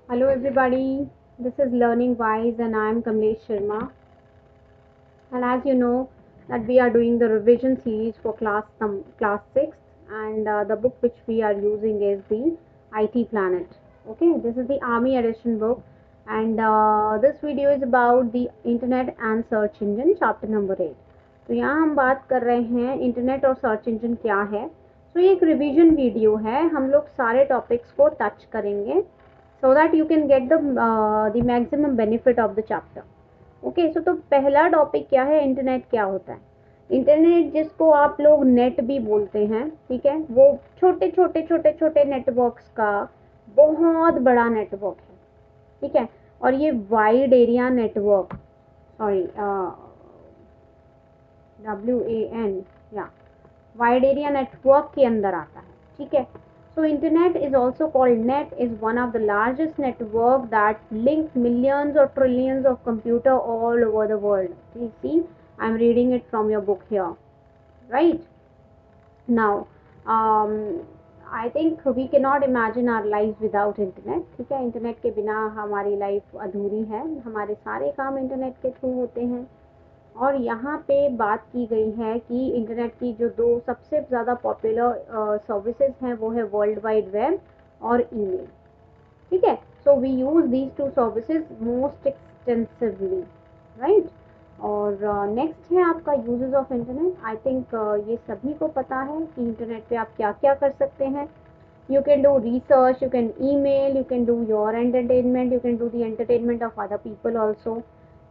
Hello everybody, this is Learning Wise and I am Kamlesh Sharma. And as you know that we are doing the revision series for class 6 and the book which we are using is the IT Planet. Okay, this is the Army edition book and this video is about the internet and search engine chapter number 8. तो यहाँ हम बात कर रहे हैं internet और search engine क्या है. तो ये एक रिवीजन वीडियो है, हम लोग सारे टॉपिक्स को टच करेंगे so that you can get the maximum benefit of the chapter. Okay so तो पहला टॉपिक क्या है, इंटरनेट क्या होता है. इंटरनेट जिसको आप लोग नेट भी बोलते हैं, ठीक है, वो छोटे छोटे छोटे छोटे नेटवर्क्स का बहुत बड़ा नेटवर्क है, ठीक है. और ये wide area network, sorry WAN या वाइड एरिया नेटवर्क के अंदर आता है, ठीक है. So internet is also called net is one of the largest network that link millions or trillions of computer all over the world. You see, I'm reading it from your book here, right? Now, I think we cannot imagine our lives without internet. ठीक है, internet के बिना हमारी life अधूरी है. हमारे सारे काम इंटरनेट के थ्रू होते हैं. और यहाँ पे बात की गई है कि इंटरनेट की जो दो सबसे ज़्यादा पॉपुलर सर्विसेज हैं वो है वर्ल्ड वाइड वेब और ईमेल, ठीक है. So we use these two services most extensively, right. और नेक्स्ट है आपका uses of internet. I think ये सभी को पता है कि इंटरनेट पे आप क्या क्या कर सकते हैं. You can do research, you can email, you can do your entertainment, you can do the entertainment of other people also.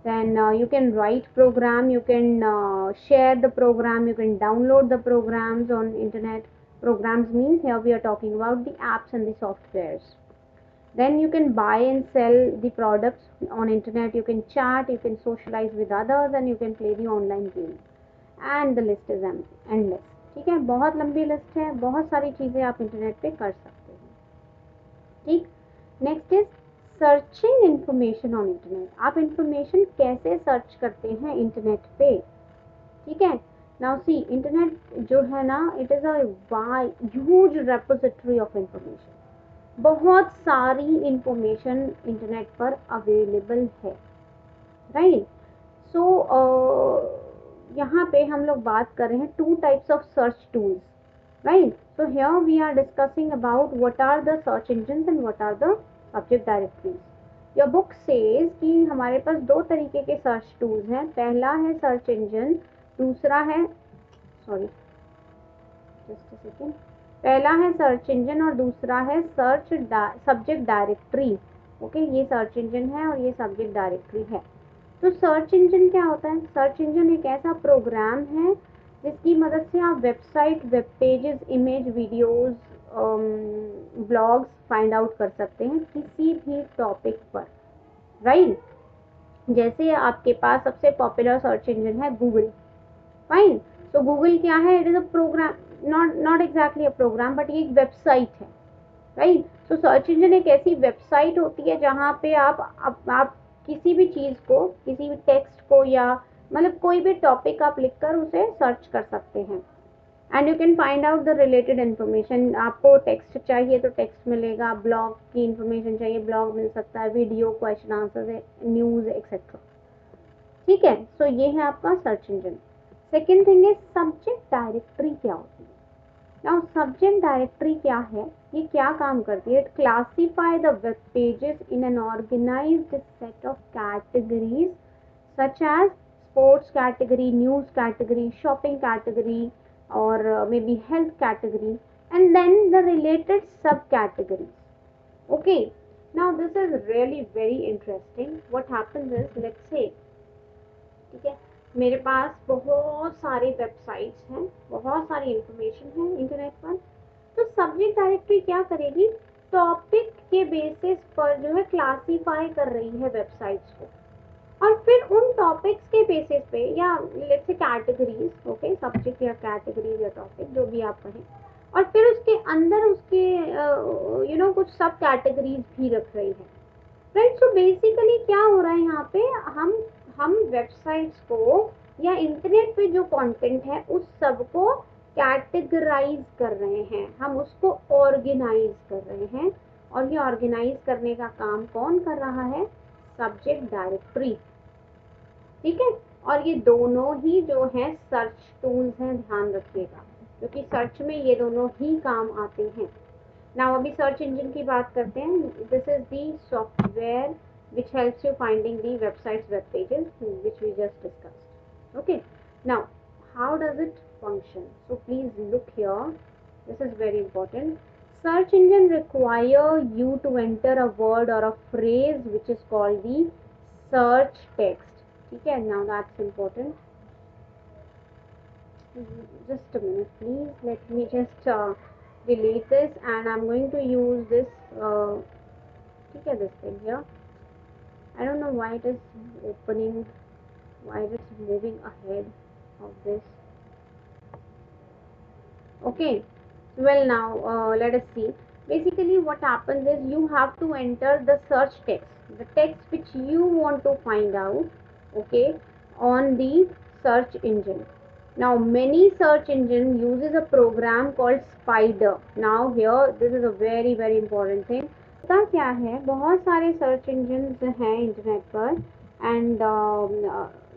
Then you can write program, you can share the program, you can download the programs on internet. Programs means here we are talking about the apps and the softwares. Then you can buy and sell the products on internet, you can chat, you can socialize with others and you can play the online game. And the list is endless. ठीक है, बहुत लंबी list है, बहुत सारी चीज़ें आप internet पे कर सकते हैं, ठीक. Next is searching information on internet. आप इंफॉर्मेशन कैसे सर्च करते हैं इंटरनेट पे, ठीक है. नाउ सी, इंटरनेट जो है ना, it is a huge repository of information. बहुत सारी इंफॉर्मेशन इंटरनेट पर अवेलेबल है, राइट. सो यहाँ पे हम लोग बात कर रहे हैं two types of search tools, right. So here we are discussing about what are the search engines and what are the subject directories. Your book says कि हमारे पास दो तरीके के सर्च टूल्स हैं. पहला है सर्च इंजन, दूसरा है सॉरी जस्ट अ सेकेंड पहला है सर्च इंजन और दूसरा है सर्च सब्जेक्ट डायरेक्टरी. ओके, ये सर्च इंजन है और ये सब्जेक्ट डायरेक्टरी है. तो सर्च इंजन क्या होता है? सर्च इंजन एक ऐसा प्रोग्राम है जिसकी मदद से आप website, web pages, image, videos, blogs find out कर सकते हैं किसी भी टॉपिक पर, राइट. जैसे आपके पास सबसे पॉपुलर सर्च इंजन है गूगल, फाइन. तो गूगल क्या है? It is a program, not exactly a program, but ये एक वेबसाइट है, राइट. तो सर्च इंजन एक ऐसी वेबसाइट होती है जहाँ पे आप किसी भी चीज़ को, किसी भी टेक्स्ट को या मतलब कोई भी टॉपिक आप लिखकर उसे सर्च कर सकते हैं and you can find out the related information. आपको टेक्स्ट चाहिए तो टेक्स्ट मिलेगा, ब्लॉग की इन्फॉर्मेशन चाहिए ब्लॉग मिल सकता है, video, question answer, news etcetera, ठीक है. सो ये है आपका search engine. Second thing is subject directory. क्या होती है? नाउ सब्जेक्ट डायरेक्टरी क्या है, ये क्या काम करती है? It classify the web pages in an organized set of categories such as sports category, news category, shopping category, or maybe health category, and then the related subcategories. Okay, now this is really very interesting. What happens is, let's say, ठीक है, मेरे पास बहुत सारे websites हैं, बहुत सारी information है internet पर. तो सब्जेक्ट डायरेक्टरी क्या करेगी? टॉपिक के बेसिस पर जो है क्लासीफाई कर रही है वेबसाइट्स को और फिर उन टॉपिक्स के बेसिस पे या let's say categories, okay, subject या कैटेगरीज या टॉपिक जो भी आप कहें, और फिर उसके अंदर उसके कुछ सब कैटेगरीज भी रख रही है, राइट. सो बेसिकली क्या हो रहा है यहाँ पे, हम वेबसाइट्स को या इंटरनेट पे जो कंटेंट है उस सब को कैटेगराइज कर रहे हैं, हम उसको ऑर्गेनाइज कर रहे हैं और ये ऑर्गेनाइज करने का काम कौन कर रहा है? सब्जेक्ट डायरेक्टरी, ठीक है। और ये दोनों ही जो है सर्च टूल्स हैं, ध्यान रखिएगा, क्योंकि सर्च में ये दोनों ही काम आते हैं। नाउ अभी सर्च इंजन की बात करते हैं। This is the software which helps you finding the websites web pages which we just discussed. Okay, now how does it function? So please look here, this is very important. Search engine require you to enter a word or a phrase which is called the search text. Okay, now that's important. Just a minute please, let me just delete this and I'm going to use this okay, this thing here. I don't know why it is opening, why it is moving ahead of this. Okay, well now let us see. Basically what happens is you have to enter the search text, the text which you want to find out, okay, on the search engine. Now many search engine uses a program called Spider. Now here this is a very very important thing. होता क्या है, बहुत सारे search engine हैं internet पर and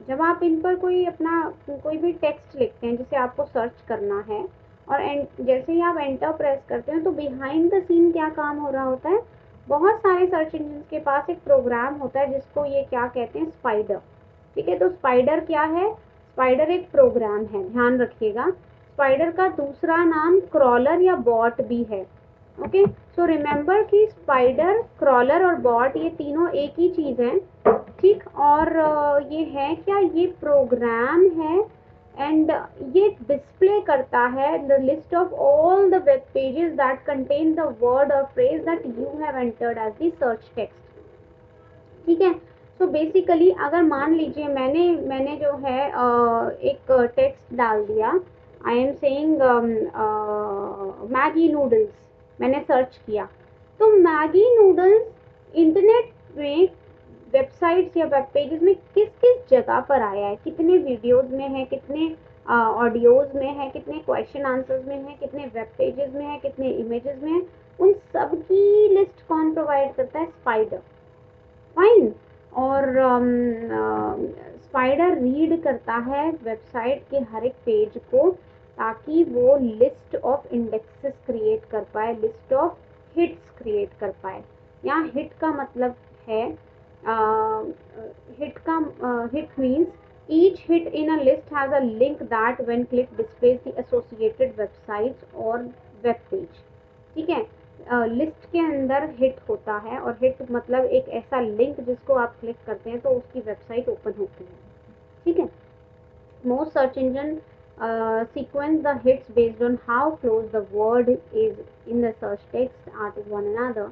जब आप इन पर कोई अपना कोई भी टेक्स्ट लिखते हैं जिसे आपको सर्च करना है और जैसे ही आप एंटर प्रेस करते हैं तो बिहाइंड द सीन क्या काम हो रहा होता है, बहुत सारे सर्च इंजन के पास एक प्रोग्राम होता है जिसको ये क्या कहते हैं, स्पाइडर, ठीक है। तो स्पाइडर क्या है? स्पाइडर एक प्रोग्राम है, ध्यान रखिएगा। स्पाइडर का दूसरा नाम क्रॉलर या बॉट भी है। ओके, सो रिमेंबर कि स्पाइडर, क्रॉलर और बॉट ये तीनों एक ही चीज है, ठीक। और ये है क्या, ये प्रोग्राम है एंड ये डिस्प्ले करता है the list of all the web pages that contain the word और phrase that you have entered as the search text, ठीक है। सो बेसिकली अगर मान लीजिए मैंने जो है एक टेक्स्ट डाल दिया, I am saying Maggi noodles, मैंने सर्च किया, तो मैगी नूडल्स इंटरनेट में वेबसाइट्स या वेब पेजेस में किस किस जगह पर आया है, कितने वीडियोस में है, कितने ऑडियोज में है, कितने क्वेश्चन आंसर्स में है, कितने वेब पेजेस में है, कितने इमेजेस में है, उन सब की लिस्ट कौन प्रोवाइड करता है? Spider, fine. और स्पाइडर रीड करता है वेबसाइट के हर एक पेज को ताकि वो लिस्ट ऑफ इंडेक्सेस क्रिएट कर पाए, लिस्ट ऑफ हिट्स क्रिएट कर पाए। यहाँ हिट का मतलब है hit means each hit in a list has a link that when clicked displays the associated websites और web page, ठीक है। लिस्ट के अंदर हिट होता है और हिट मतलब एक ऐसा लिंक जिसको आप क्लिक करते हैं तो उसकी वेबसाइट ओपन होती है, ठीक है। Most search engine sequence the hits based on how close the word is in the search text are to one another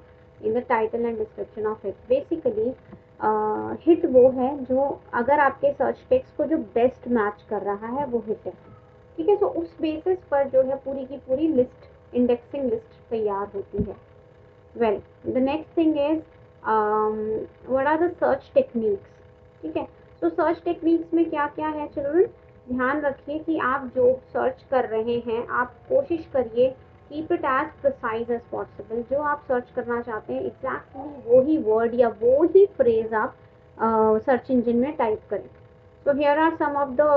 in the title and description of it. Basically hit वो है जो अगर आपके search text को जो best match कर रहा है वो हिट है, ठीक है। तो उस बेसिस पर जो है पूरी की पूरी लिस्ट, इंडेक्सिंग लिस्ट तैयार होती है। Well the next thing is what are the search techniques, ठीक है। तो सर्च टेक्निक्स में क्या क्या है चिल्ड्रन, ध्यान रखिए कि आप जो सर्च कर रहे हैं आप कोशिश करिए keep it as precise as possible. जो आप सर्च करना चाहते हैं एग्जैक्टली वो ही वर्ड या वो ही फ्रेज आप सर्च इंजन में टाइप करें। So here are some of the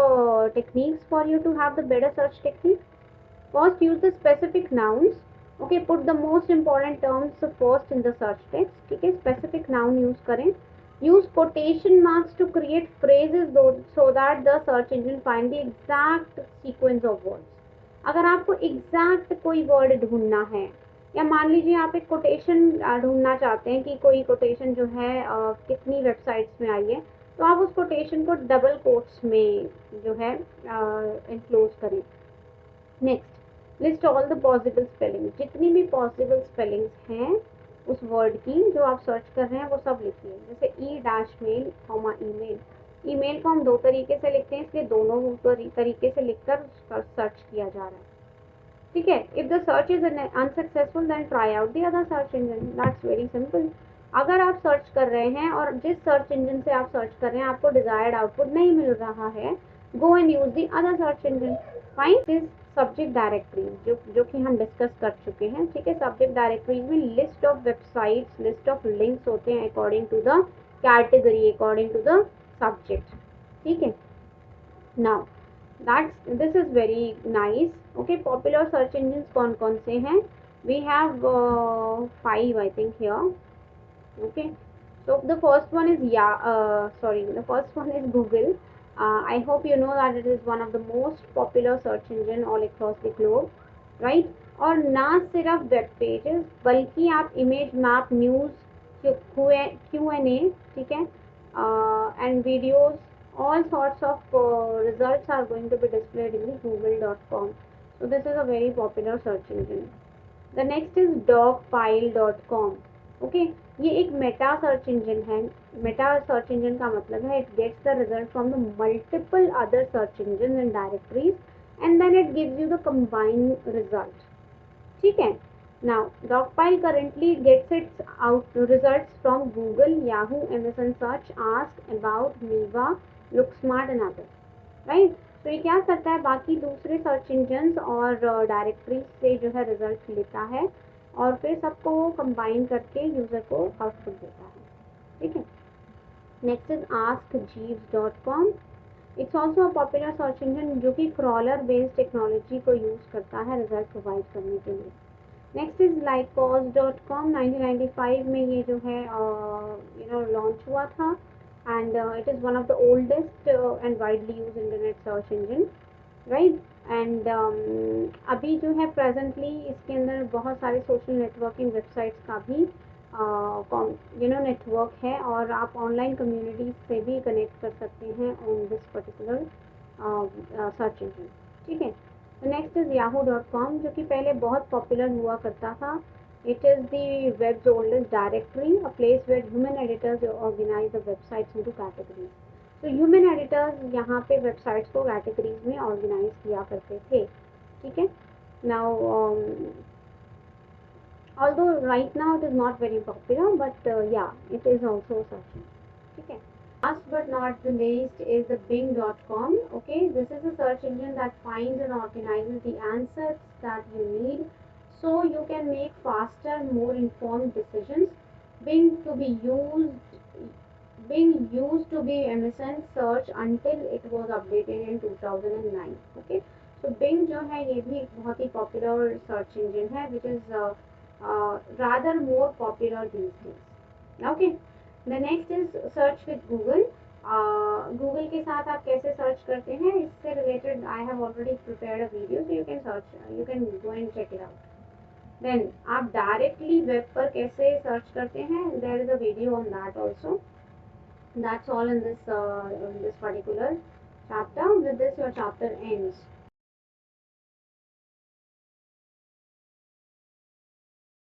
techniques for you to have the better search technique. First, use the specific nouns. Okay, put the most important terms first in the search text. ठीक है, specific noun use करें. Use quotation marks to create phrases so that the search engine find the exact sequence of words. अगर आपको exact कोई word ढूंढना है या मान लीजिए आप एक कोटेशन ढूंढना चाहते हैं कि कोई कोटेशन जो है कितनी वेबसाइट्स में आई है, तो आप उस कोटेशन को डबल कोट्स में जो है इनक्लोज करें। Next, list all the possible spelling, जितनी भी पॉसिबल स्पेलिंग्स हैं उस वर्ड की जो आप सर्च कर रहे हैं वो सब लिखिए। जैसे ई-मेल, ईमेल, ईमेल को हम दो तरीके से लिखते हैं इसलिए दोनों तरीके से लिखकर सर्च किया जा रहा है, ठीक है। If the search is unsuccessful then try out the other search engine, that's very simple. अगर आप सर्च कर रहे हैं और जिस सर्च इंजन से आप सर्च कर रहे हैं आपको डिजायर्ड आउटपुट नहीं मिल रहा है, go and use the other search engine, fine. This subject directories जो कि हम डिस्कस कर चुके हैं, ठीक है। सब्जेक्ट डायरेक्टरीज में list of websites, list of links होते हैं according to the category, according to the subject, ठीक है। Now this is very nice. Okay, popular search engines कौन कौन से हैं? We have 5 I think here. Okay, so the first one is the first one is Google. I hope you know that it is one of the most popular search engine all across the globe, right? और ना सिर्फ web pages बल्कि आप image map, news, Q&A, ठीक है, and videos, all sorts of results are going to be displayed in the google.com. So this is a very popular search engine. The next is dogpile.com. Okay, ये एक meta search engine है। Meta search engine का मतलब है it gets the result from the multiple other search engine and directories and then it gives you the combined result, ठीक है। Now Dogpile currently gets its out results from Google, Yahoo, MSN Search, Ask, About, Miva, LookSmart and others, right. तो ये क्या करता है, बाकी दूसरे search engine और डायरेक्टरी से जो है रिजल्ट लेता है और फिर सबको वो कंबाइन करके यूजर को आउटपुट देता है, ठीक है। Next is askjeeves.com. It's also a popular search engine जो कि क्रॉलर बेस्ड टेक्नोलॉजी को यूज करता है रिजल्ट प्रोवाइड करने के लिए। Next is lycos.com. 1995 में ये जो है लॉन्च हुआ था and it is one of the oldest and widely used internet search engine, right? and अभी जो है presently इसके अंदर बहुत सारे social networking websites का भी नेटवर्क है और आप ऑनलाइन कम्युनिटीज से भी कनेक्ट कर सकते हैं on this particular search engine, ठीक है। नेक्स्ट इज yahoo.com जो कि पहले बहुत पॉपुलर हुआ करता था। It is the web's oldest directory, a place where human editors organize the websites into categories. तो human editors यहाँ पे websites को categories में organize किया करते थे, ठीक है। Now although right now it is not very popular, but yeah, it is also searching, ठीक है। Last but not the least is the Bing.com. Okay, this is a search engine that finds and organizes the answers that you need so you can make faster, more informed decisions. Bing used to be MSN search until it was updated in 2009. Okay, so Bing जो है ये भी एक बहुत ही popular search engine है which is rather more popular these days. Okay, the next is search with Google. Google के साथ आप कैसे सर्च करते हैं इससे related I have already prepared a video, so you can go and check it out. Then आप directly web पर कैसे सर्च करते हैं, there is a video on that also. That's all in this particular chapter. With this your chapter ends.